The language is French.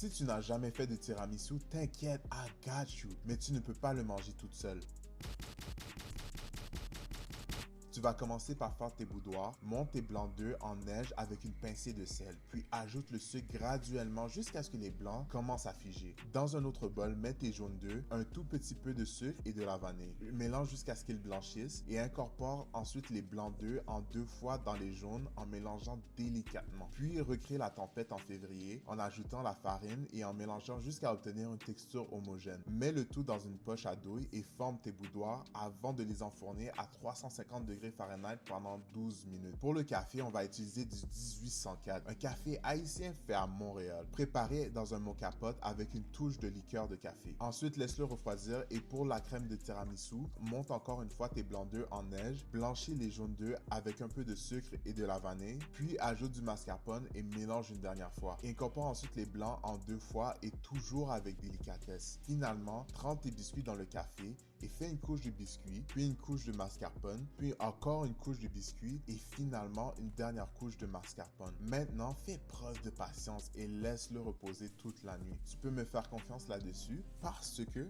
Si tu n'as jamais fait de tiramisu, t'inquiète, I got you, mais tu ne peux pas le manger toute seule. Tu vas commencer par faire tes boudoirs, monte tes blancs d'œufs en neige avec une pincée de sel, puis ajoute le sucre graduellement jusqu'à ce que les blancs commencent à figer. Dans un autre bol, mets tes jaunes d'œufs, un tout petit peu de sucre et de la vanille. Mélange jusqu'à ce qu'ils blanchissent et incorpore ensuite les blancs d'œufs en 2 fois dans les jaunes en mélangeant délicatement. Puis recrée la tempête en février en ajoutant la farine et en mélangeant jusqu'à obtenir une texture homogène. Mets le tout dans une poche à douille et forme tes boudoirs avant de les enfourner à 350 degrés Fahrenheit pendant 12 minutes. Pour le café, on va utiliser du 1804, un café haïtien fait à Montréal, préparé dans un moka-pot avec une touche de liqueur de café. Ensuite, laisse-le refroidir et pour la crème de tiramisu, monte encore une fois tes blancs d'œufs en neige, blanchis les jaunes d'œufs avec un peu de sucre et de la vanille, puis ajoute du mascarpone et mélange une dernière fois. Incorpore ensuite les blancs en 2 fois et toujours avec délicatesse. Finalement, trempe tes biscuits dans le café et fais une couche de biscuit, puis une couche de mascarpone, puis encore une couche de biscuit et finalement une dernière couche de mascarpone. Maintenant, fais preuve de patience et laisse-le reposer toute la nuit. Tu peux me faire confiance là-dessus parce que